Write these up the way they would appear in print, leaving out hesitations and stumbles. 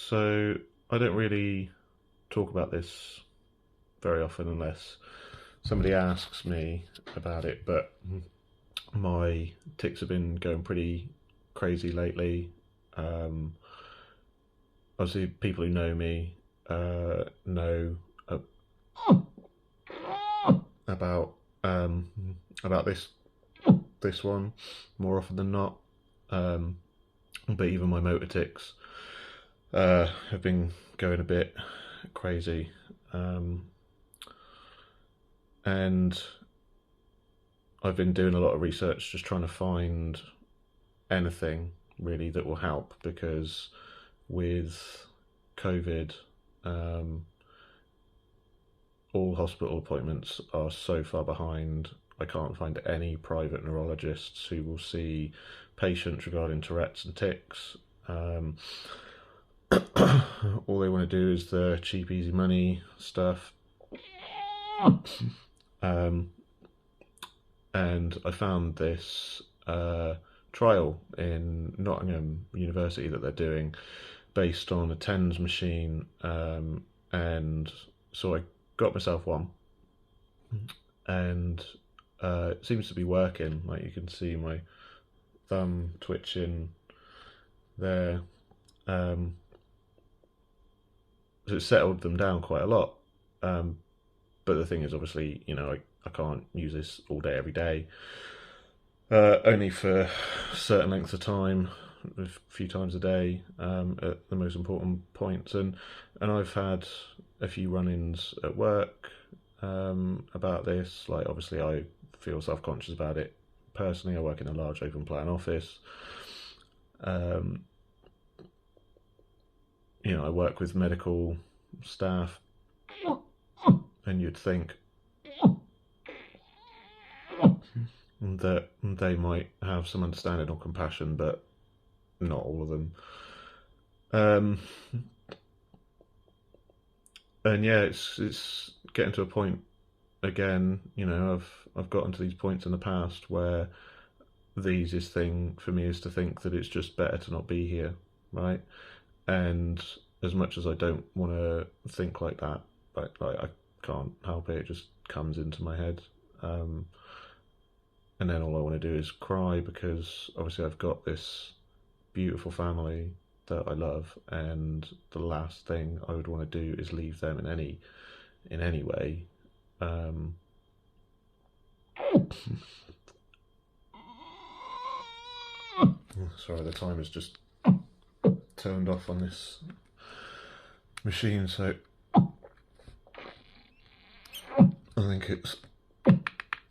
So I don't really talk about this very often unless somebody asks me about it, but my tics have been going pretty crazy lately. Um, Obviously, people who know me know about um, about this one more often than not. Um, but even my motor tics have been going a bit crazy. Um, and I've been doing a lot of research just trying to find anything really that will help because with COVID, um, all hospital appointments are so far behind. I can't find any private neurologists who will see patients regarding Tourettes and tics. Um, all they want to do is the cheap, easy money stuff. Um, and I found this trial in Nottingham University that they're doing based on a TENS machine, and so I got myself one, and it seems to be working. Like you can see my thumb twitching there, um, so it settled them down quite a lot. Um, but the thing is, obviously, I can't use this all day every day. Only for certain lengths of time, a few times a day, at the most important points. And I've had a few run-ins at work about this. Like, obviously, I feel self-conscious about it. Personally, I work in a large open plan office. Um, I work with medical staff, and you'd think that they might have some understanding or compassion, but not all of them. Um, and yeah, it's getting to a point again. I've gotten to these points in the past where the easiest thing for me is to think that it's just better to not be here, right? And as much as I don't want to think like that, like I can't help it. It just comes into my head. Um, and then all I want to do is cry because obviously I've got this beautiful family that I love, and the last thing I would want to do is leave them in any way. Um, Sorry, the timer's just turned off on this machine, so I think it's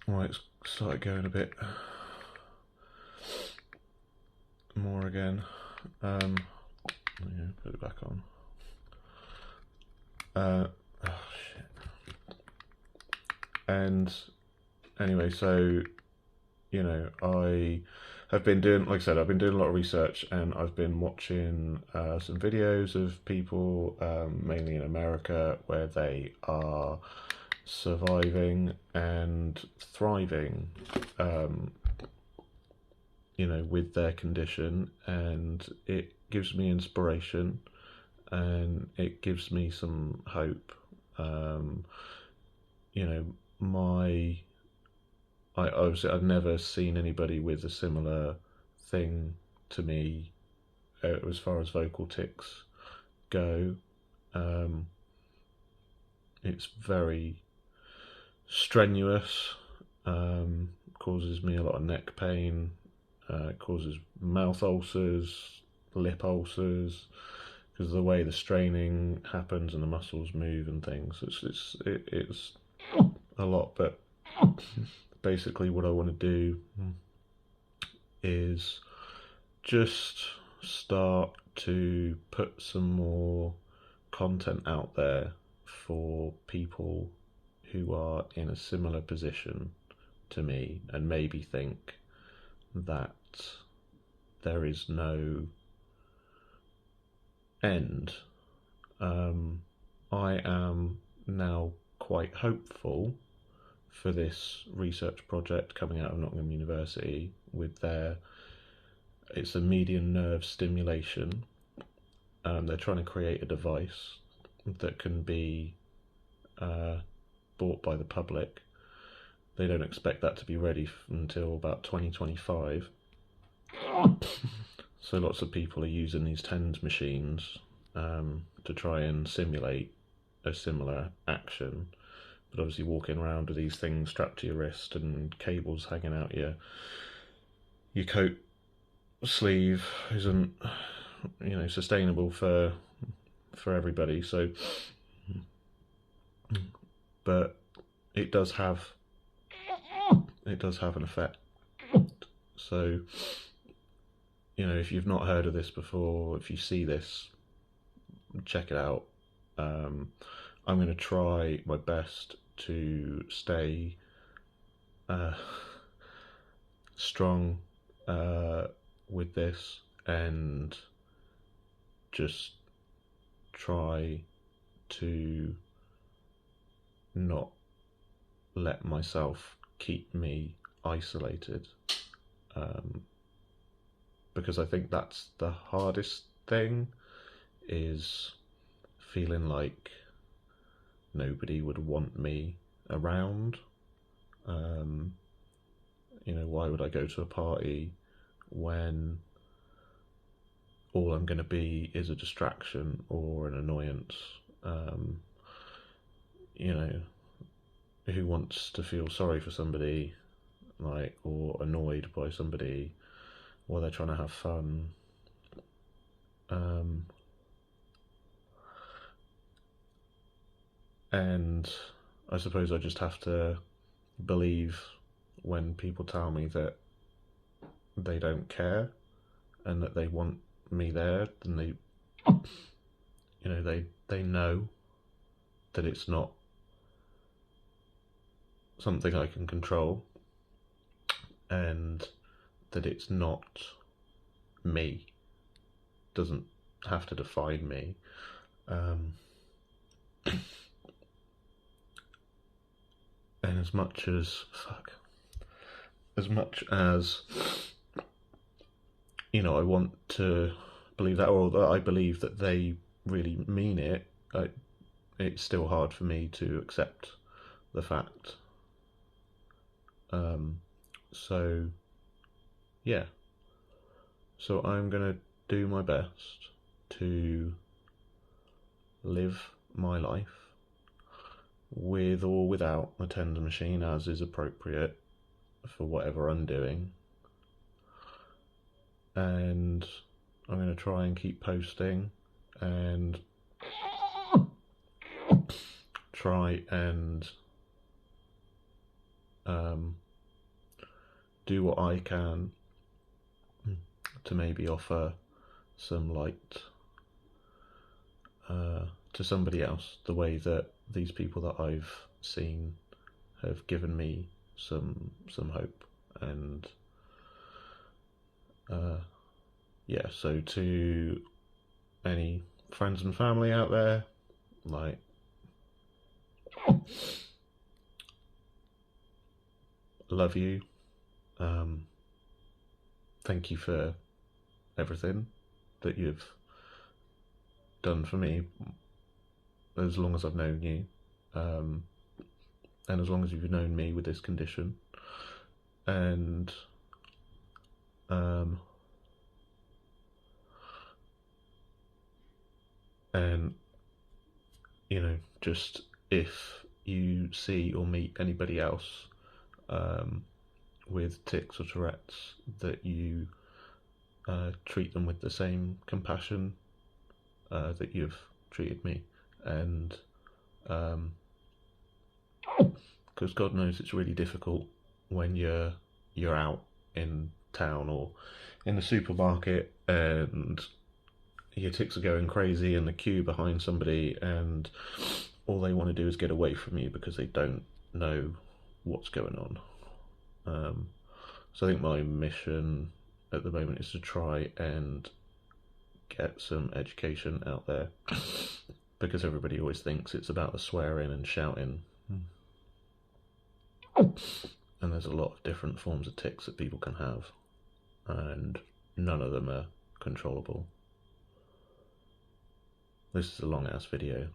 right. It's started going a bit more again. Yeah, put it back on. Oh shit. And anyway, so I have been doing, like I said, I've been doing a lot of research, and I've been watching some videos of people, mainly in America, where they are surviving and thriving, um, with their condition, and it gives me inspiration and it gives me some hope. Um, you know, my I obviously I've never seen anybody with a similar thing to me as far as vocal tics go. Um, it's very strenuous, causes me a lot of neck pain, causes mouth ulcers, lip ulcers, because of the way the straining happens and the muscles move and things. It's a lot, but basically what I want to do is just start to put some more content out there for people who are in a similar position to me and maybe think that there is no end. I am now quite hopeful for this research project coming out of Nottingham University with it's a median nerve stimulation, They're trying to create a device that can be bought by the public. They don't expect that to be ready until about 2025. So lots of people are using these TENS machines to try and simulate a similar action, but obviously walking around with these things strapped to your wrist and cables hanging out your coat sleeve isn't, sustainable for everybody. So, but it does have an effect. So, if you've not heard of this before, if you see this, check it out. I'm going to try my best to stay strong with this, and just try to not let myself keep me isolated, because I think that's the hardest thing, is feeling like nobody would want me around. Why would I go to a party when all I'm going to be is a distraction or an annoyance? Who wants to feel sorry for somebody, or annoyed by somebody while they're trying to have fun? And I suppose I just have to believe when people tell me that they don't care and that they want me there, then they know that it's not something I can control, and that it's not me, doesn't have to define me. And as much as I want to believe that, or that I believe that they really mean it, it's still hard for me to accept the fact. So yeah, so I'm gonna do my best to live my life with or without a tender machine, as is appropriate for whatever I'm doing. And I'm going to try and keep posting and try and do what I can to maybe offer some light to somebody else, the way that these people that I've seen have given me some hope. And so to any friends and family out there, love you. Thank you for everything that you've done for me as long as I've known you, and as long as you've known me with this condition. And just if you see or meet anybody else with tics or Tourette's, that you treat them with the same compassion that you've treated me. And because God knows it's really difficult when you're out in town or in the supermarket and your tics are going crazy in the queue behind somebody, and all they want to do is get away from you because they don't know what's going on. So I think my mission at the moment is to try and get some education out there, because everybody always thinks it's about the swearing and shouting. And there's a lot of different forms of tics that people can have, and none of them are controllable. This is a long ass video.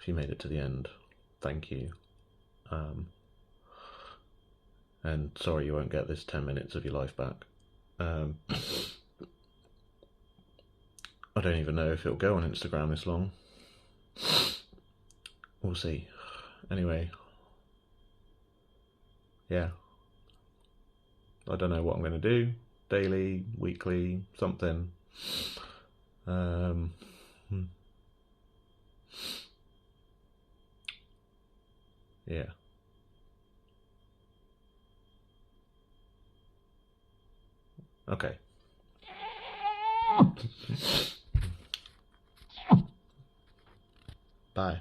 If you made it to the end, thank you. And sorry you won't get this 10 minutes of your life back. I don't even know if it'll go on Instagram this long. We'll see. Anyway, yeah. I don't know what I'm going to do. Daily, weekly, something. Yeah. Okay. Bye.